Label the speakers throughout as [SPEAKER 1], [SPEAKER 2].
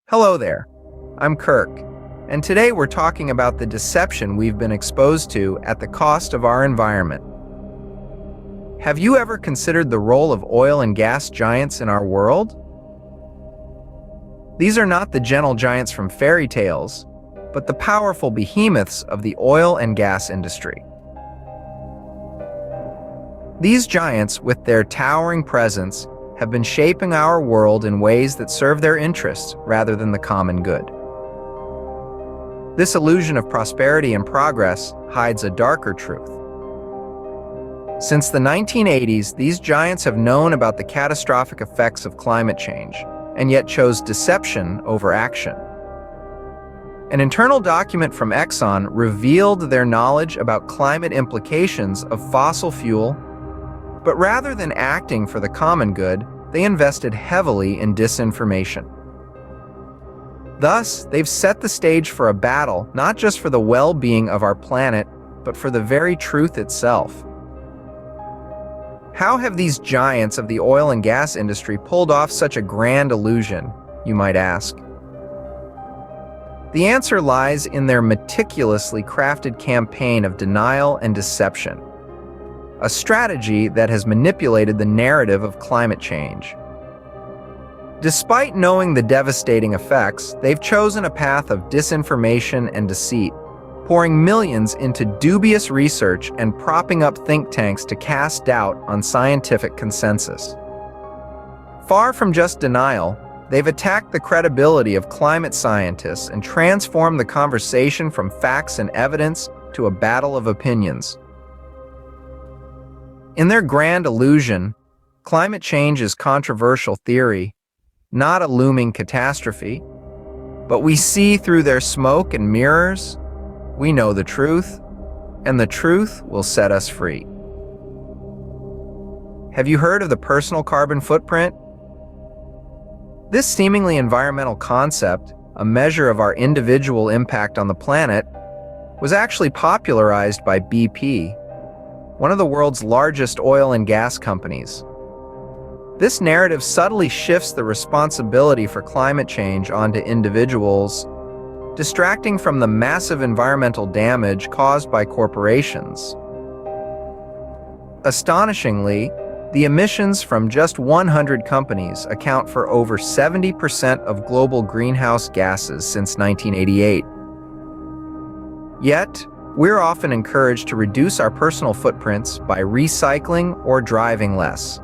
[SPEAKER 1] Hello there, I'm Kirk, and today we're talking about the deception we've been exposed to at the cost of our environment. Have you ever considered the role of oil and gas giants in our world? These are not the gentle giants from fairy tales, but the powerful behemoths of the oil and gas industry. These giants, with their towering presence, have been shaping our world in ways that serve their interests rather than the common good. This illusion of prosperity and progress hides a darker truth. Since the 1980s, these giants have known about the catastrophic effects of climate change, and yet chose deception over action. An internal document from Exxon revealed their knowledge about climate implications of fossil fuel. But rather than acting for the common good, they invested heavily in disinformation. Thus, they've set the stage for a battle not just for the well-being of our planet, but for the very truth itself. How have these giants of the oil and gas industry pulled off such a grand illusion, you might ask? The answer lies in their meticulously crafted campaign of denial and deception. A strategy that has manipulated the narrative of climate change. Despite knowing the devastating effects, they've chosen a path of disinformation and deceit, pouring millions into dubious research and propping up think tanks to cast doubt on scientific consensus. Far from just denial, they've attacked the credibility of climate scientists and transformed the conversation from facts and evidence to a battle of opinions. In their grand illusion, climate change is controversial theory, not a looming catastrophe. But we see through their smoke and mirrors. We know the truth, and the truth will set us free. Have you heard of the personal carbon footprint? This seemingly environmental concept, a measure of our individual impact on the planet, was actually popularized by BP, one of the world's largest oil and gas companies. This narrative subtly shifts the responsibility for climate change onto individuals, distracting from the massive environmental damage caused by corporations. Astonishingly, the emissions from just 100 companies account for over 70% of global greenhouse gases since 1988. Yet, we're often encouraged to reduce our personal footprints by recycling or driving less.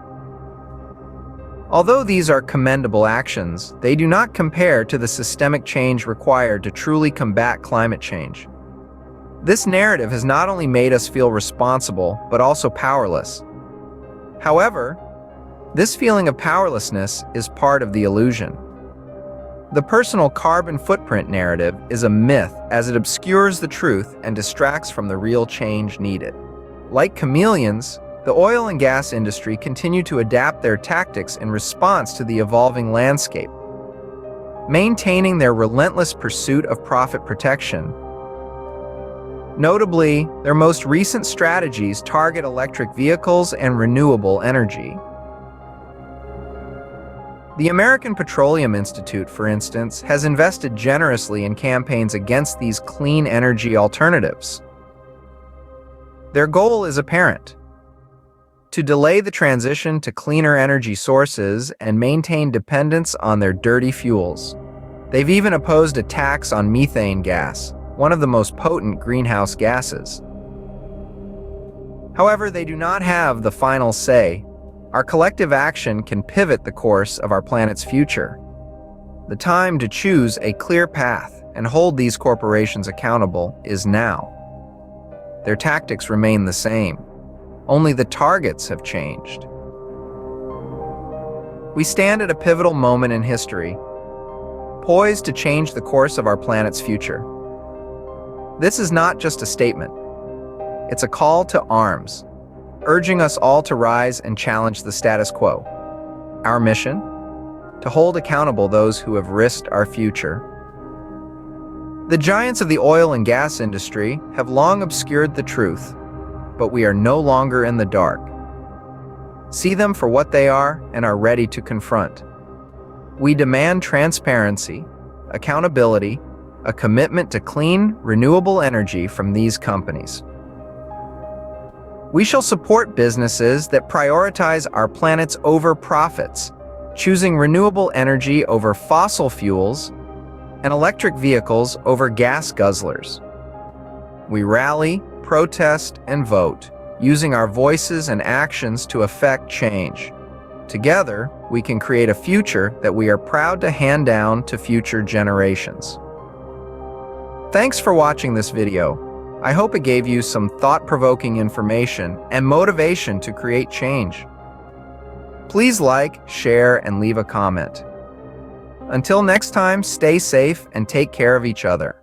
[SPEAKER 1] Although these are commendable actions, they do not compare to the systemic change required to truly combat climate change. This narrative has not only made us feel responsible, but also powerless. However, this feeling of powerlessness is part of the illusion. The personal carbon footprint narrative is a myth as it obscures the truth and distracts from the real change needed. Like chameleons, the oil and gas industry continue to adapt their tactics in response to the evolving landscape, maintaining their relentless pursuit of profit protection. Notably, their most recent strategies target electric vehicles and renewable energy. The American Petroleum Institute, for instance, has invested generously in campaigns against these clean energy alternatives. Their goal is apparent: to delay the transition to cleaner energy sources and maintain dependence on their dirty fuels. They've even opposed a tax on methane gas, one of the most potent greenhouse gases. However, they do not have the final say. Our collective action can pivot the course of our planet's future. The time to choose a clear path and hold these corporations accountable is now. Their tactics remain the same. Only the targets have changed. We stand at a pivotal moment in history, poised to change the course of our planet's future. This is not just a statement. It's a call to arms, urging us all to rise and challenge the status quo. Our mission? To hold accountable those who have risked our future. The giants of the oil and gas industry have long obscured the truth, but we are no longer in the dark. See them for what they are and are ready to confront. We demand transparency, accountability, a commitment to clean, renewable energy from these companies. We shall support businesses that prioritize our planet's over profits, choosing renewable energy over fossil fuels and electric vehicles over gas guzzlers. We rally, protest, and vote, using our voices and actions to affect change. Together, we can create a future that we are proud to hand down to future generations. Thanks for watching this video. I hope it gave you some thought-provoking information and motivation to create change. Please like, share, and leave a comment. Until next time, stay safe and take care of each other.